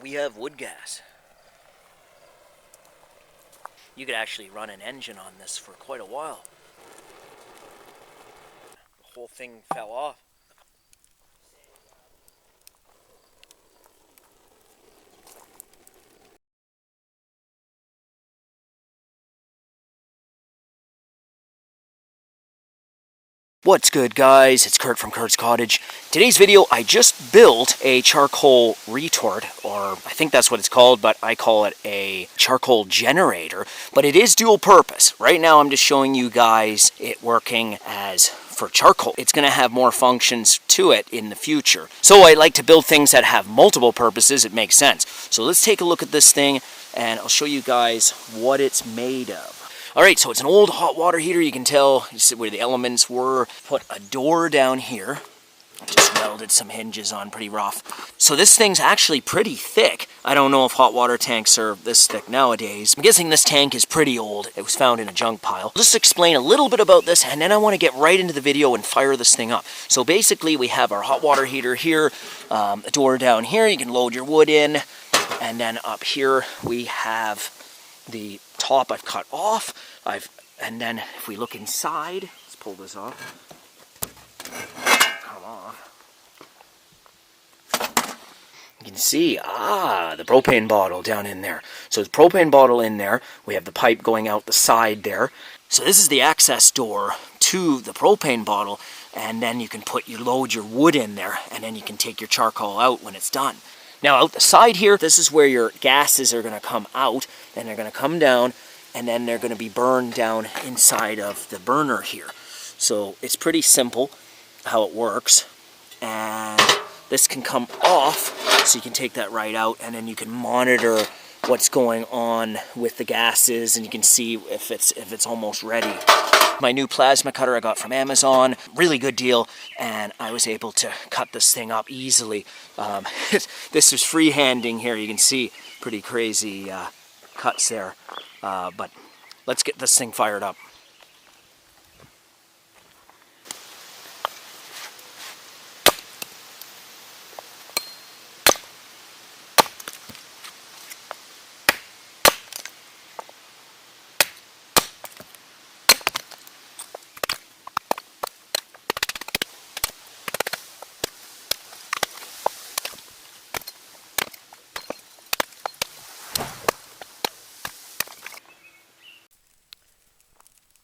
We have wood gas. You could actually run an engine on this for quite a while. The whole thing fell off. What's good, guys? It's Kurt from Kurt's Cottage. Today's video, I just built a charcoal retort, or I think that's what it's called, but I call it a charcoal generator. But it is dual purpose. Right now, I'm just showing you guys it working as for charcoal. It's going to have more functions to it in the future. So I like to build things that have multiple purposes. It makes sense. So let's take a look at this thing, and I'll show you guys what it's made of. Alright, so it's an old hot water heater. You can tell where the elements were. Put a door down here. Just welded some hinges on, pretty rough. So this thing's actually pretty thick. I don't know if hot water tanks are this thick nowadays. I'm guessing this tank is pretty old. It was found in a junk pile. I'll just explain a little bit about this, and then I want to get right into the video and fire this thing up. So basically, we have our hot water heater here, a door down here. You can load your wood in, and then up here we have the top I've cut off. And then if we look inside, let's pull this off. Come off. You can see, the propane bottle down in there. So the propane bottle in there. We have the pipe going out the side there. So this is the access door to the propane bottle, and then you can load your wood in there, and then you can take your charcoal out when it's done. Now out the side here, this is where your gases are going to come out, and they're going to come down, and then they're going to be burned down inside of the burner here. So it's pretty simple how it works. And this can come off, so you can take that right out, and then you can monitor what's going on with the gases, and you can see if it's almost ready. My new plasma cutter I got from Amazon, really good deal, and I was able to cut this thing up easily. This is freehanding here. You can see pretty crazy cuts there. But let's get this thing fired up.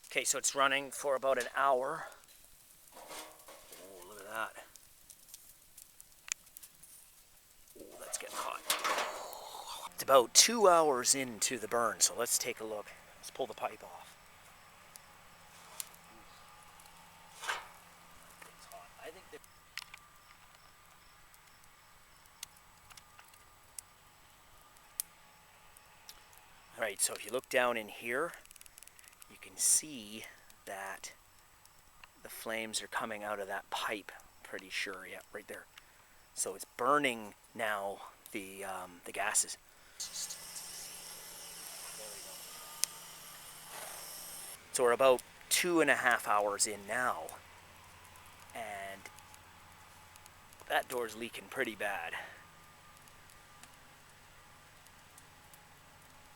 Okay, so it's running for about an hour. Oh, look at that. Oh, that's getting hot. It's about 2 hours into the burn, so let's take a look. Let's pull the pipe off. It's hot. I think that... Alright, so if you look down in here, you can see that the flames are coming out of that pipe, pretty sure, yeah, right there. So it's burning now the gases. There we go. So we're about 2.5 hours in now, and that door's leaking pretty bad.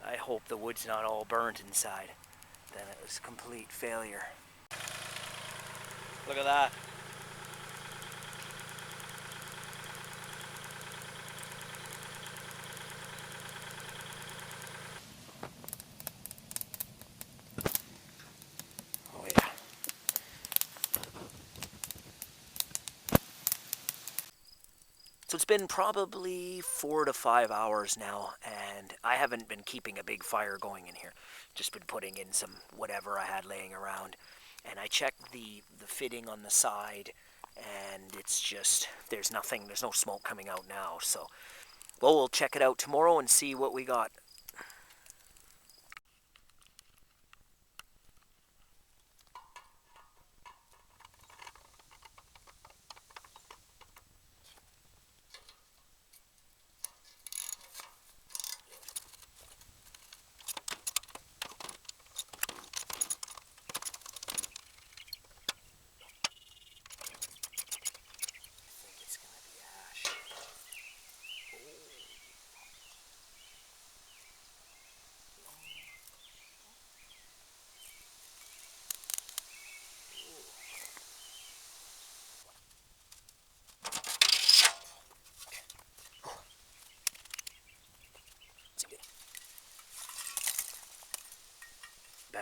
I hope the wood's not all burnt inside. Then it was complete failure. Look at that. Oh yeah. So it's been probably 4 to 5 hours now, and I haven't been keeping a big fire going in here. Just been putting in some whatever I had laying around. And I checked the fitting on the side, and it's just, there's no smoke coming out now. So, well, we'll check it out tomorrow and see what we got.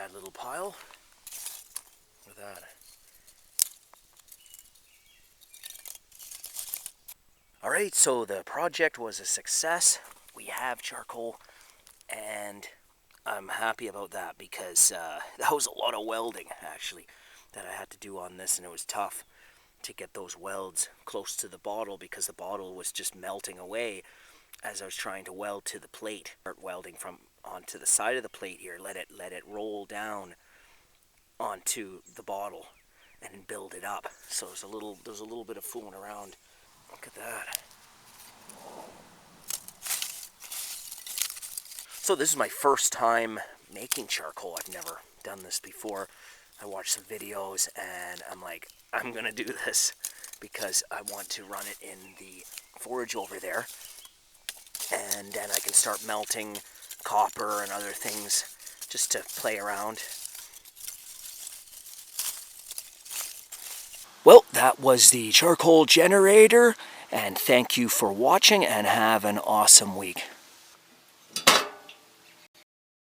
bad little pile. Look at that. Alright, so the project was a success. We have charcoal, and I'm happy about that because that was a lot of welding, actually, that I had to do on this, and it was tough to get those welds close to the bottle because the bottle was just melting away as I was trying to weld to the plate. Start welding from onto the side of the plate here, let it roll down onto the bottle and build it up. So there's a little bit of fooling around. Look at that. So this is my first time making charcoal. I've never done this before. I watched some videos and I'm like, I'm gonna do this because I want to run it in the forge over there, and then I can start melting copper and other things just to play around. Well, that was the charcoal generator, and thank you for watching and have an awesome week.